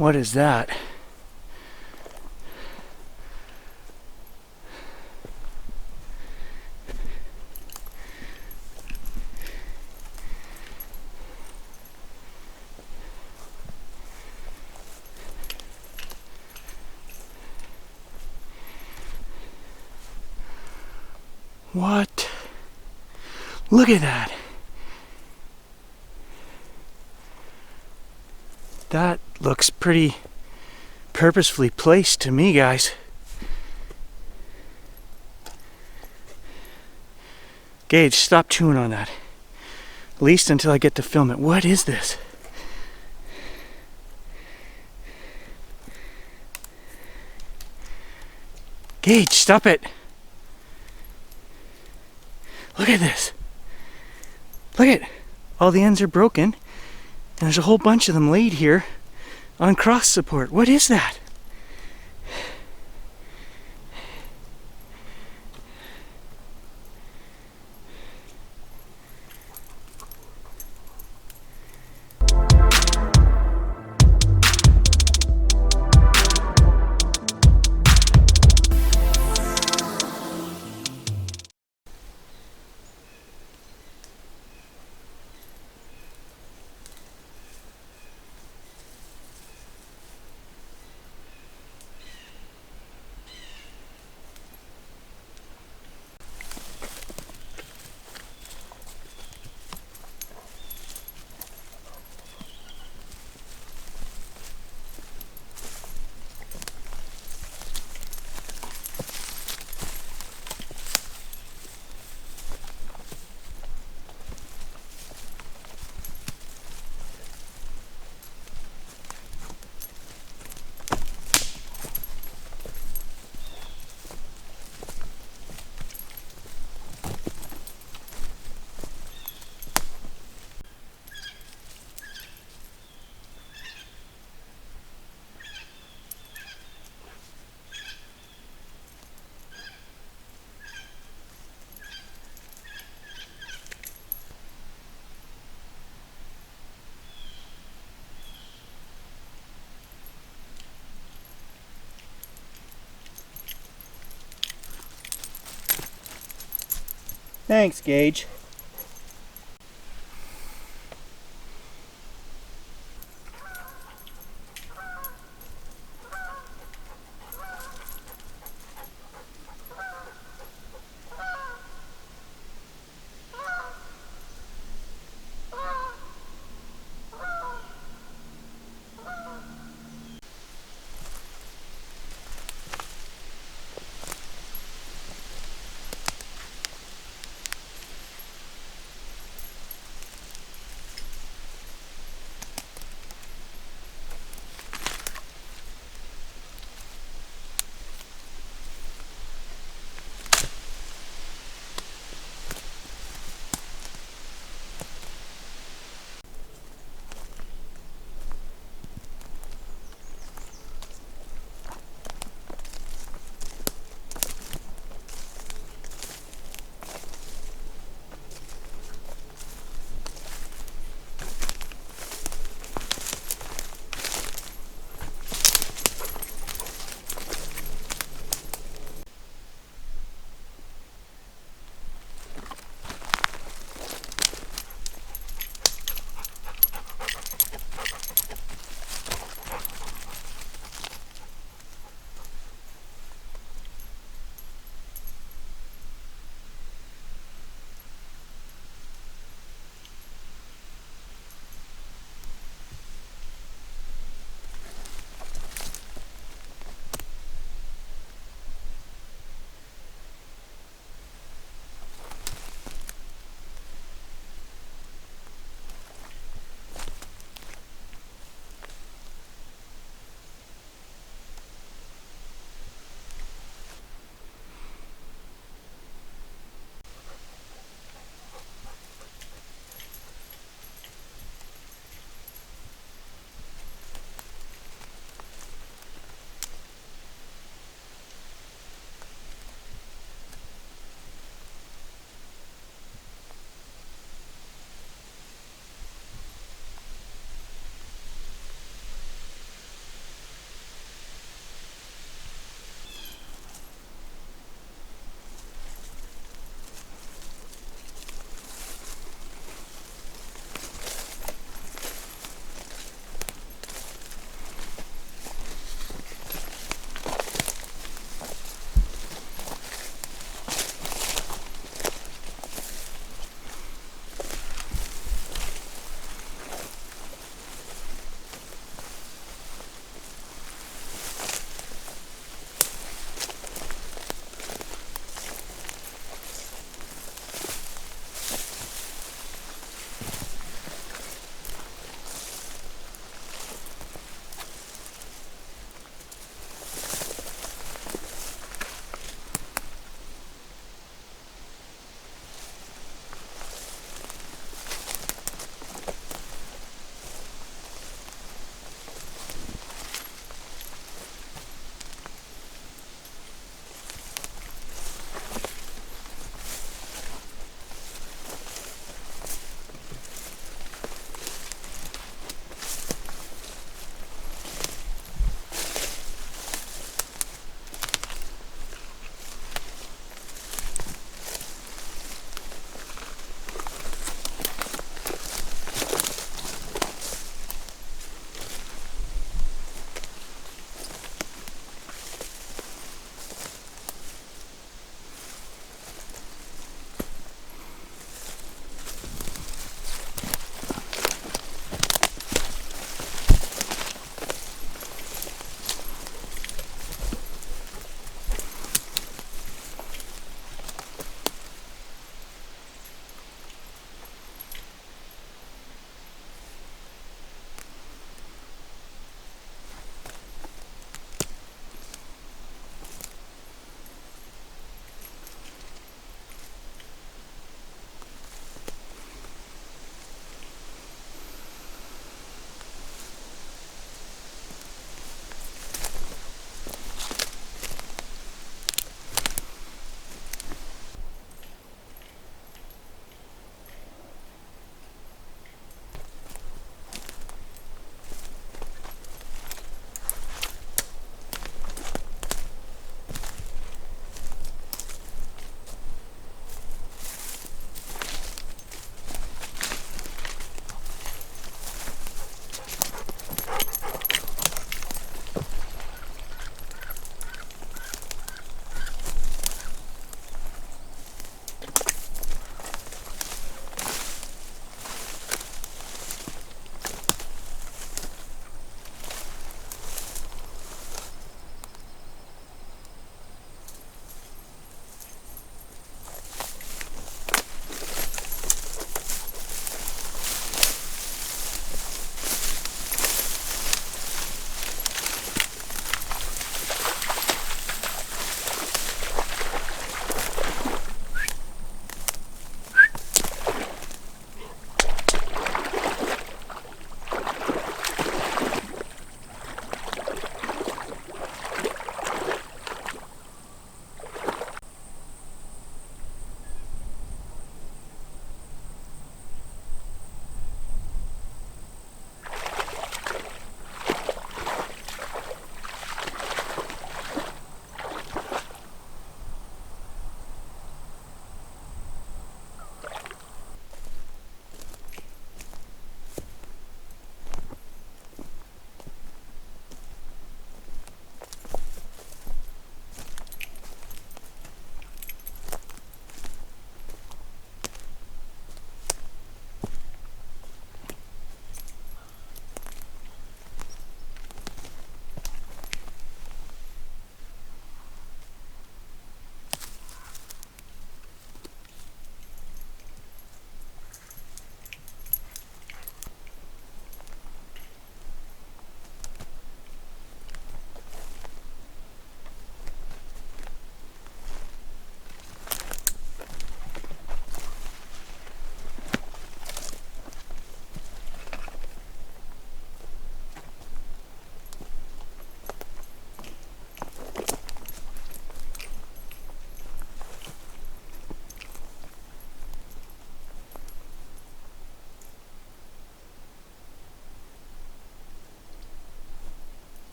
What is that? What? Look at that. That looks pretty purposefully placed to me, guys. Gage, stop chewing on that. At least until I get to film it. What is this? Gage, stop it. Look at this. Look at all the ends are broken, and there's a whole bunch of them laid here on cross support. What is that? Thanks, Gage.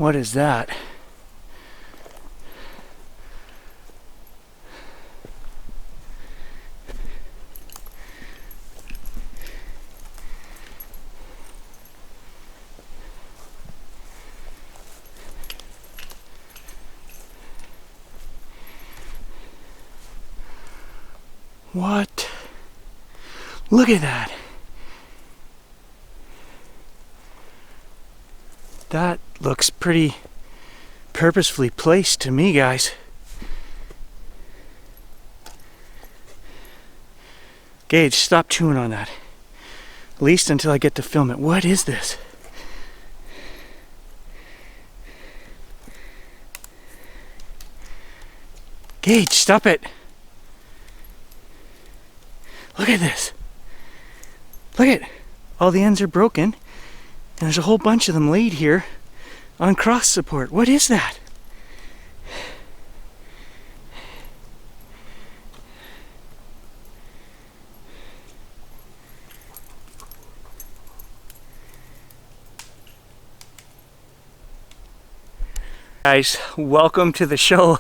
What is that? What? Look at that. That looks pretty purposefully placed to me, guys. Gage, stop chewing on that. At least until I get to film it. What is this? Gage, stop it. Look at this. Look at, all the ends are broken, and there's a whole bunch of them laid here on cross support. What is that? Guys, welcome to the show.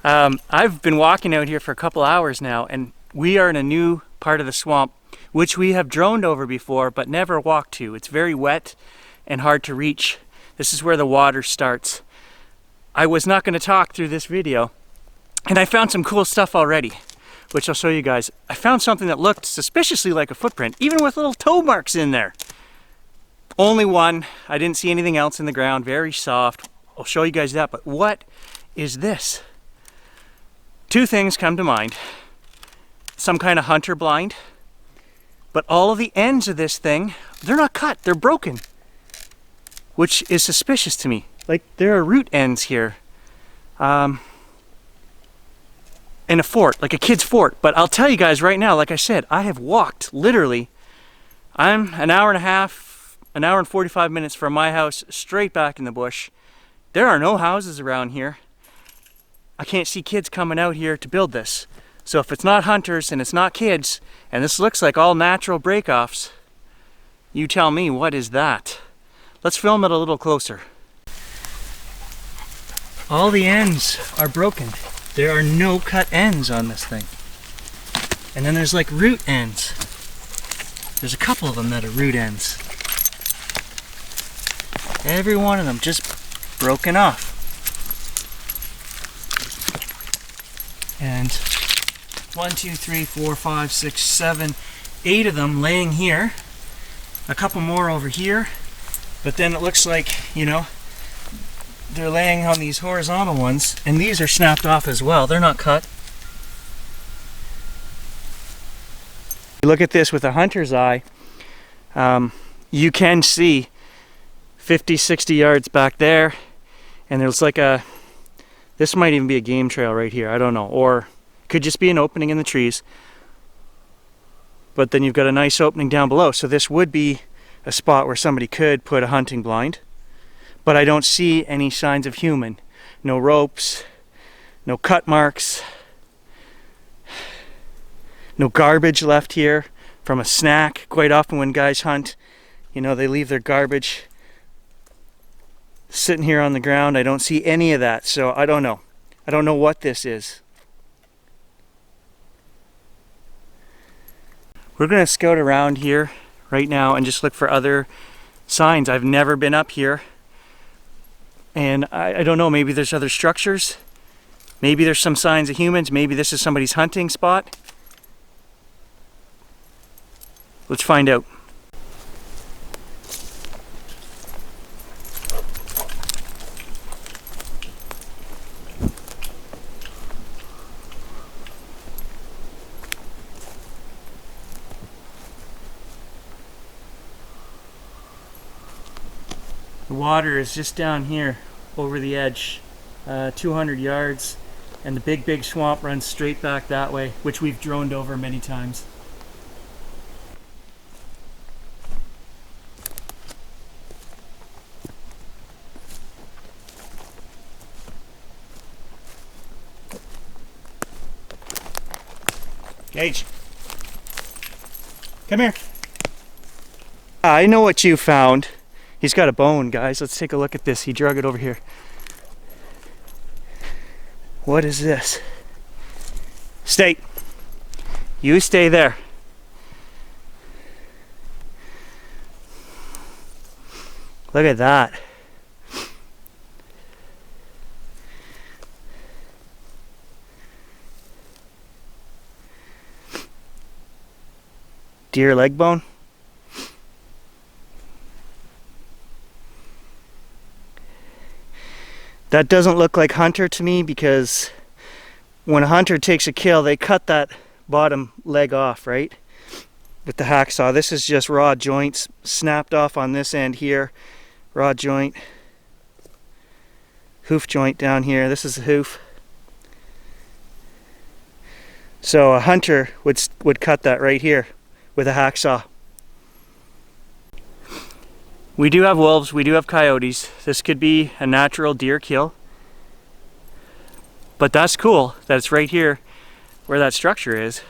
I've been walking out here for a couple hours now, and we are in a new part of the swamp which we have droned over before but never walked to. It's very wet and hard to reach. This is where the water starts. I was not going to talk through this video, and I found some cool stuff already, which I'll show you guys. I found something that looked suspiciously like a footprint, even with little toe marks in there. Only one. I didn't see anything else in the ground. Very soft. I'll show you guys that, but what is this? Two things come to mind. Some kind of hunter blind, but all of the ends of this thing, they're not cut, they're broken, which is suspicious to me. Like, there are root ends here in a fort, like a kid's fort. But I'll tell you guys right now, like I said, I have walked literally, I'm an hour and a half, an hour and 45 minutes from my house straight back in the bush. There are no houses around here. I can't see kids coming out here to build this. So if it's not hunters and it's not kids, and this looks like all natural break-offs, you tell me, what is that? Let's film it a little closer. All the ends are broken. There are no cut ends on this thing. And then there's like root ends. There's a couple of them that are root ends. Every one of them just broken off. And 1, 2, 3, 4, 5, 6, 7, 8 of them laying here. A couple more over here. But then it looks like, you know, they're laying on these horizontal ones, and these are snapped off as well. They're not cut. Look at this with a hunter's eye. You can see 50, 60 yards back there, and there's like a, this might even be a game trail right here, I don't know, or it could just be an opening in the trees. But then you've got a nice opening down below, so this would be a spot where somebody could put a hunting blind. But I don't see any signs of human. No ropes, no cut marks, no garbage left here from a snack. Quite often when guys hunt, you know, they leave their garbage sitting here on the ground. I don't see any of that, so I don't know. I don't know what this is. We're going to scout around here right now and just look for other signs. I've never been up here. And I don't know, maybe there's other structures. Maybe there's some signs of humans. Maybe this is somebody's hunting spot. Let's find out. The water is just down here over the edge, 200 yards, and the big swamp runs straight back that way, which we've droned over many times. Gage, come here. I know what you found. He's got a bone, guys. Let's take a look at this. He drug it over here. What is this? Stay. You stay there. Look at that. Deer leg bone. That doesn't look like hunter to me, because when a hunter takes a kill, they cut that bottom leg off, right? With the hacksaw. This is just raw joints snapped off on this end here. Raw joint. Hoof joint down here. This is the hoof. So a hunter would cut that right here with a hacksaw. We do have wolves, we do have coyotes. This could be a natural deer kill. But that's cool that it's right here where that structure is.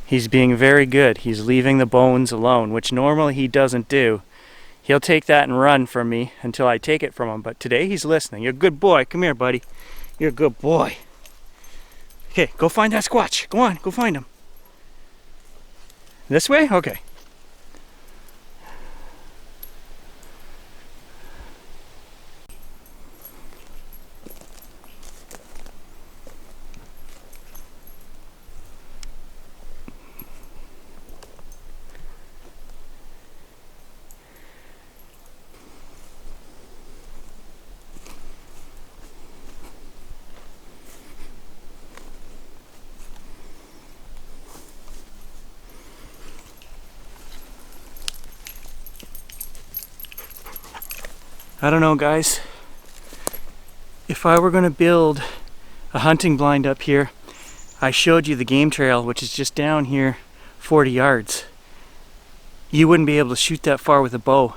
He's being very good. He's leaving the bones alone, which normally he doesn't do. He'll take that and run from me until I take it from him. But today he's listening. You're a good boy. Come here, buddy. You're a good boy. Okay, go find that squatch. Go on, go find him. This way? Okay. I don't know, guys. If I were going to build a hunting blind up here, I showed you the game trail, which is just down here 40 yards. You wouldn't be able to shoot that far with a bow.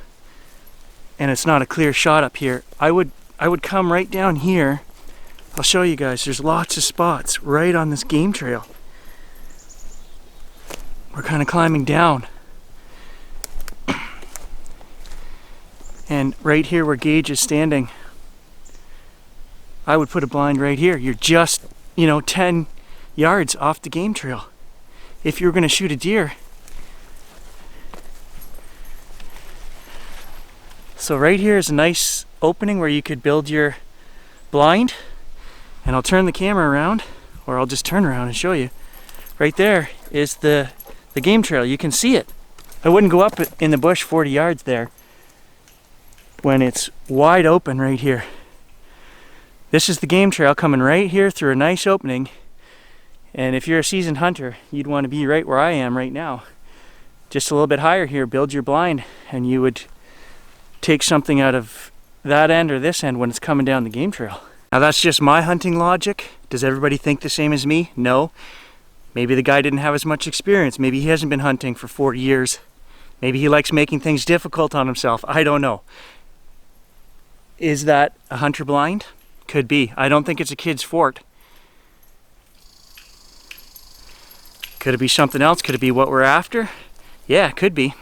And it's not a clear shot up here. I would come right down here. I'll show you guys. There's lots of spots right on this game trail. We're kind of climbing down. And right here where Gage is standing, I would put a blind right here. You're just, 10 yards off the game trail. If you were going to shoot a deer. So right here is a nice opening where you could build your blind. And I'll turn the camera around, or I'll just turn around and show you. Right there is the game trail. You can see it. I wouldn't go up in the bush 40 yards there when it's wide open right here. This is the game trail coming right here through a nice opening. And if you're a seasoned hunter, you'd want to be right where I am right now. Just a little bit higher here, build your blind, and you would take something out of that end or this end when it's coming down the game trail. Now that's just my hunting logic. Does everybody think the same as me? No. Maybe the guy didn't have as much experience. Maybe he hasn't been hunting for 40 years. Maybe he likes making things difficult on himself. I don't know. Is that a hunter blind? Could be. I don't think it's a kid's fort. Could it be something else? Could it be what we're after? Yeah, it could be.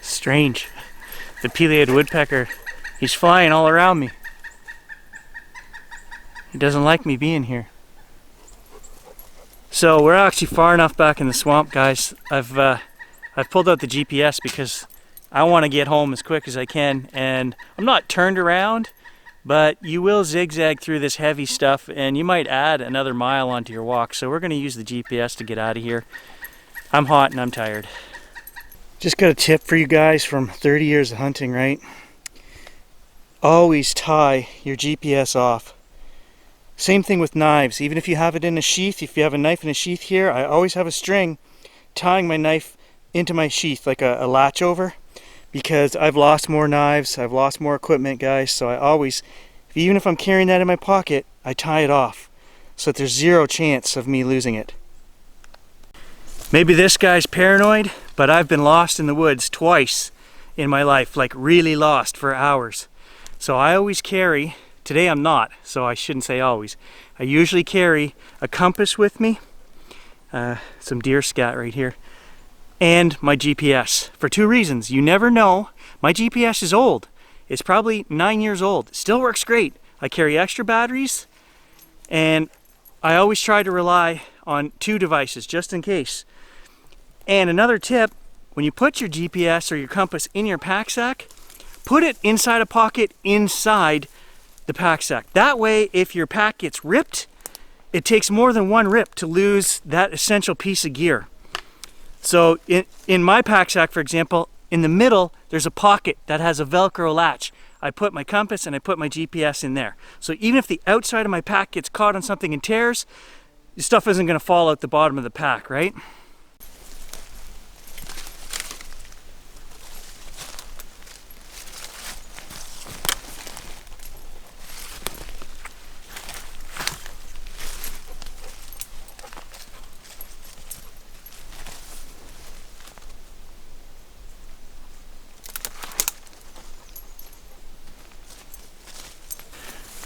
Strange. The pileated woodpecker, he's flying all around me. He doesn't like me being here. So we're actually far enough back in the swamp, guys. I've pulled out the GPS because I want to get home as quick as I can, and I'm not turned around, but you will zigzag through this heavy stuff and you might add another mile onto your walk. So we're going to use the GPS to get out of here. I'm hot and I'm tired. Just got a tip for you guys from 30 years of hunting, right? Always tie your GPS off. Same thing with knives. Even if you have it in a sheath, if you have a knife in a sheath here, I always have a string tying my knife into my sheath like a latch over, because I've lost more knives, I've lost more equipment, guys. So I always, even if I'm carrying that in my pocket, I tie it off so that there's zero chance of me losing it. Maybe this guy's paranoid, but I've been lost in the woods twice in my life, like really lost for hours. So I always carry, today I'm not, so I shouldn't say always. I usually carry a compass with me, some deer scat right here, and my GPS for two reasons. You never know. My GPS is old. It's probably 9 years old. It still works great. I carry extra batteries, and I always try to rely on 2 devices just in case. And another tip, when you put your GPS or your compass in your pack sack, put it inside a pocket inside the pack sack. That way, if your pack gets ripped, it takes more than one rip to lose that essential piece of gear. So in my pack sack, for example, in the middle, there's a pocket that has a Velcro latch. I put my compass and I put my GPS in there. So even if the outside of my pack gets caught on something and tears, the stuff isn't going to fall out the bottom of the pack, right?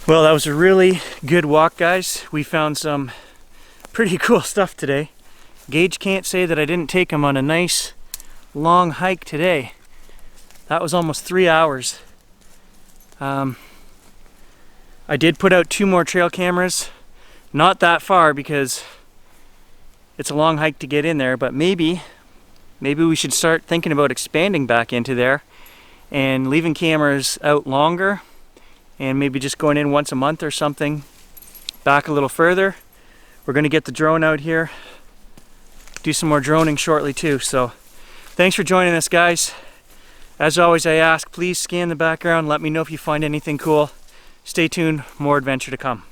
Well, that was a really good walk, guys. We found some pretty cool stuff today. Gage can't say that I didn't take him on a nice long hike today. That was almost 3 hours. I did put out 2 more trail cameras. Not that far because it's a long hike to get in there, but maybe we should start thinking about expanding back into there and leaving cameras out longer, and maybe just going in once a month or something, back a little further. We're going to get the drone out here, do some more droning shortly too. So thanks for joining us, guys. As always, I ask, please scan the background, let me know if you find anything cool. Stay tuned, more adventure to come.